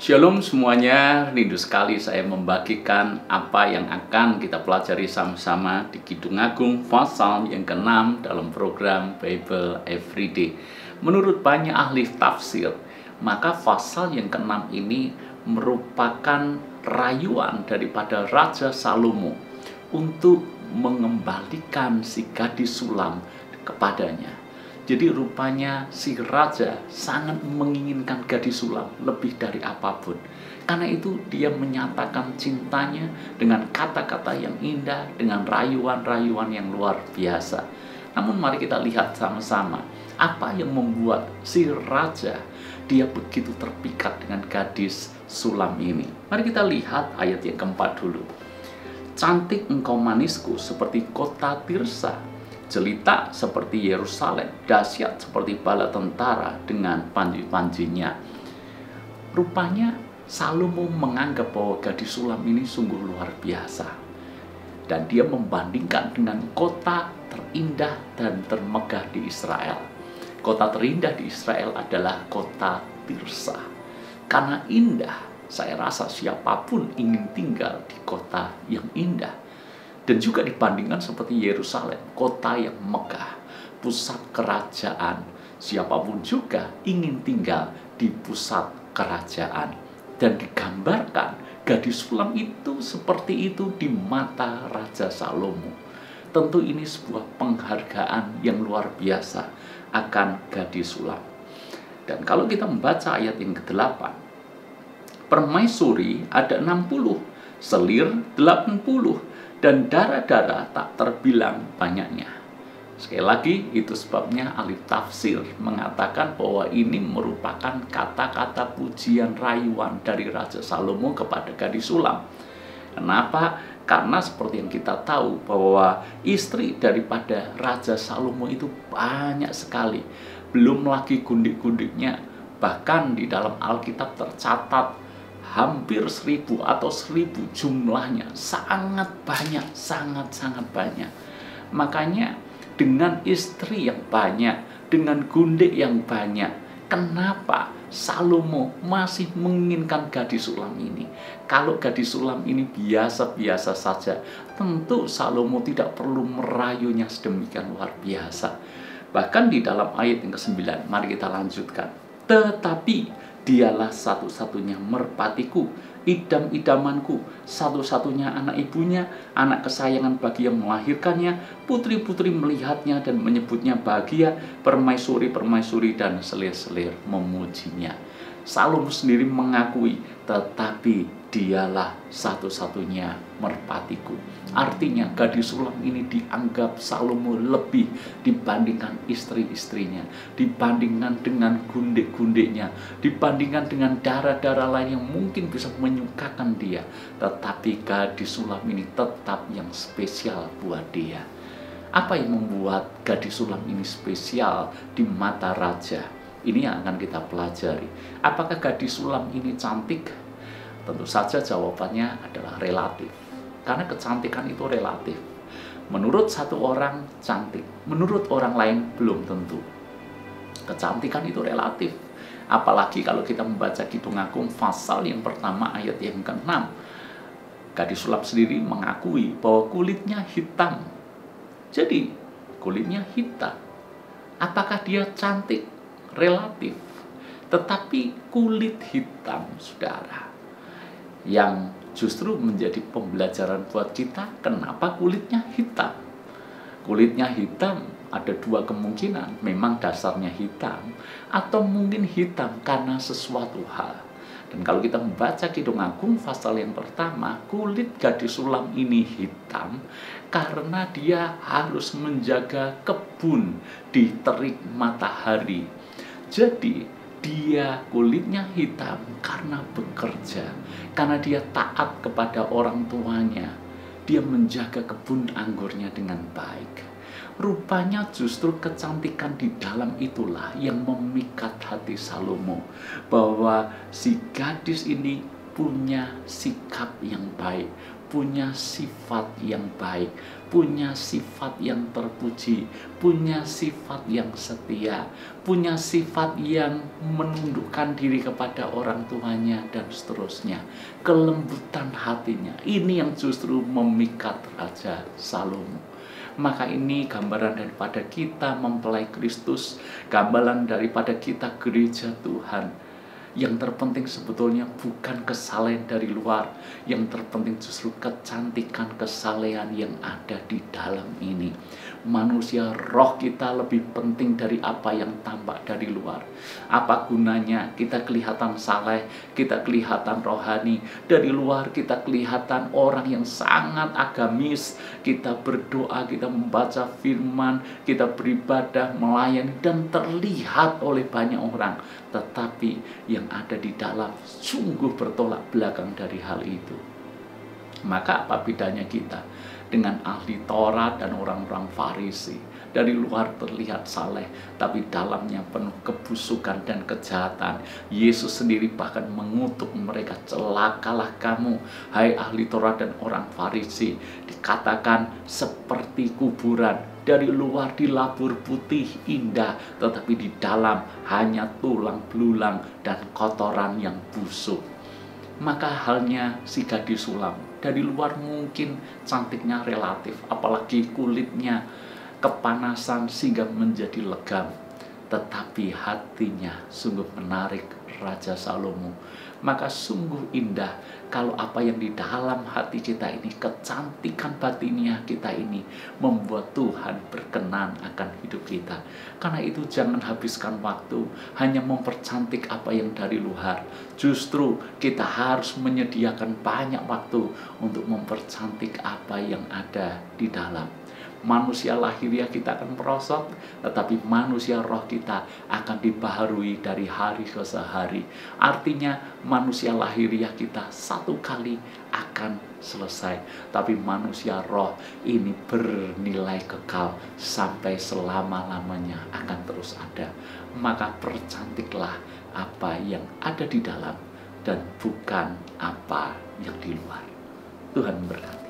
Shalom semuanya, rindu sekali saya membagikan apa yang akan kita pelajari sama-sama di Kidung Agung pasal yang ke-6 dalam program Bible Everyday. Menurut banyak ahli tafsir, maka pasal yang ke-6 ini merupakan rayuan daripada Raja Salomo untuk mengembalikan si gadis sulam kepadanya. Jadi rupanya si raja sangat menginginkan gadis sulam lebih dari apapun. Karena itu dia menyatakan cintanya dengan kata-kata yang indah, dengan rayuan-rayuan yang luar biasa. Namun mari kita lihat sama-sama apa yang membuat si raja dia begitu terpikat dengan gadis sulam ini. Mari kita lihat ayat yang keempat dulu. Cantik engkau manisku seperti kota Tirsa, jelita seperti Yerusalem, dahsyat seperti bala tentara dengan panji-panjinya. Rupanya Salomo menganggap bahwa gadis sulam ini sungguh luar biasa. Dan dia membandingkan dengan kota terindah dan termegah di Israel. Kota terindah di Israel adalah kota Tirsa. Karena indah, saya rasa siapapun ingin tinggal di kota yang indah. Dan juga dibandingkan seperti Yerusalem, kota yang megah, pusat kerajaan. Siapapun juga ingin tinggal di pusat kerajaan. Dan digambarkan gadis sulam itu seperti itu di mata Raja Salomo. Tentu ini sebuah penghargaan yang luar biasa akan gadis sulam. Dan kalau kita membaca ayat yang ke-8, permaisuri ada 60, selir 80, dan darah-darah tak terbilang banyaknya. Sekali lagi, itu sebabnya ahli tafsir mengatakan bahwa ini merupakan kata-kata pujian rayuan dari Raja Salomo kepada gadis sulam. Kenapa? Karena seperti yang kita tahu bahwa istri daripada Raja Salomo itu banyak sekali. Belum lagi gundik-gundiknya. Bahkan di dalam Alkitab tercatat hampir 1000 atau 1000 jumlahnya, sangat banyak, sangat-sangat banyak. Makanya dengan istri yang banyak, dengan gundik yang banyak, kenapa Salomo masih menginginkan gadis sulam ini? Kalau gadis sulam ini biasa-biasa saja, tentu Salomo tidak perlu merayunya sedemikian luar biasa. Bahkan di dalam ayat yang ke-9, mari kita lanjutkan. Tetapi dialah satu-satunya merpatiku, idam-idamanku, satu-satunya anak ibunya, anak kesayangan bagi yang melahirkannya. Putri-putri melihatnya dan menyebutnya bahagia, permaisuri-permaisuri dan selir-selir memujinya. Salomo sendiri mengakui, tetapi dialah satu-satunya merpatiku. Artinya gadis sulam ini dianggap Salomo lebih dibandingkan istri-istrinya, dibandingkan dengan gundik-gundiknya, dibandingkan dengan darah-darah lain yang mungkin bisa menyukakan dia. Tetapi gadis sulam ini tetap yang spesial buat dia. Apa yang membuat gadis sulam ini spesial di mata raja? Ini yang akan kita pelajari. Apakah gadis sulam ini cantik? Tentu saja jawabannya adalah relatif. Karena kecantikan itu relatif. Menurut satu orang cantik, menurut orang lain belum tentu. Kecantikan itu relatif. Apalagi kalau kita membaca Kidung Agung pasal yang pertama ayat yang ke-6. Gadis sulam sendiri mengakui bahwa kulitnya hitam. Jadi kulitnya hitam. Apakah dia cantik? Relatif. Tetapi kulit hitam, saudara, yang justru menjadi pembelajaran buat kita, kenapa kulitnya hitam. Kulitnya hitam ada dua kemungkinan, memang dasarnya hitam, atau mungkin hitam karena sesuatu hal. Dan kalau kita membaca Kidung Agung pasal yang pertama, kulit gadis sulam ini hitam karena dia harus menjaga kebun di terik matahari. Jadi dia kulitnya hitam karena bekerja, karena dia taat kepada orang tuanya. Dia menjaga kebun anggurnya dengan baik. Rupanya justru kecantikan di dalam itulah yang memikat hati Salomo, bahwa si gadis ini punya sikap yang baik, punya sifat yang baik, punya sifat yang terpuji, punya sifat yang setia, punya sifat yang menundukkan diri kepada orang tuanya, dan seterusnya. Kelembutan hatinya, ini yang justru memikat Raja Salomo. Maka ini gambaran daripada kita mempelai Kristus, gambaran daripada kita gereja Tuhan. Yang terpenting sebetulnya bukan kesalehan dari luar, yang terpenting justru kecantikan kesalehan yang ada di dalam ini. Manusia roh kita lebih penting dari apa yang tampak dari luar. Apa gunanya kita kelihatan saleh, kita kelihatan rohani, dari luar kita kelihatan orang yang sangat agamis, kita berdoa, kita membaca firman, kita beribadah, melayani, dan terlihat oleh banyak orang, tetapi yang ada di dalam sungguh bertolak belakang dari hal itu. Maka apa bedanya kita dengan ahli Taurat dan orang-orang Farisi? Dari luar terlihat saleh, tapi dalamnya penuh kebusukan dan kejahatan. Yesus sendiri bahkan mengutuk mereka, celakalah kamu, hai ahli Taurat dan orang Farisi. Dikatakan seperti kuburan, dari luar dilabur putih indah, tetapi di dalam hanya tulang belulang dan kotoran yang busuk. Maka halnya si gadis sulam, dari luar mungkin cantiknya relatif, apalagi kulitnya kepanasan sehingga menjadi legam, tetapi hatinya sungguh menarik Raja Salomo. Maka sungguh indah kalau apa yang di dalam hati kita ini, kecantikan batinnya kita ini, membuat Tuhan berkenan akan hidup kita. Karena itu jangan habiskan waktu hanya mempercantik apa yang dari luar. Justru kita harus menyediakan banyak waktu untuk mempercantik apa yang ada di dalam. Manusia lahiriah kita akan merosot, tetapi manusia roh kita akan dibaharui dari hari ke hari. Artinya manusia lahiriah kita satu kali akan selesai, tapi manusia roh ini bernilai kekal sampai selama-lamanya, akan terus ada. Maka percantiklah apa yang ada di dalam dan bukan apa yang di luar. Tuhan memberkati.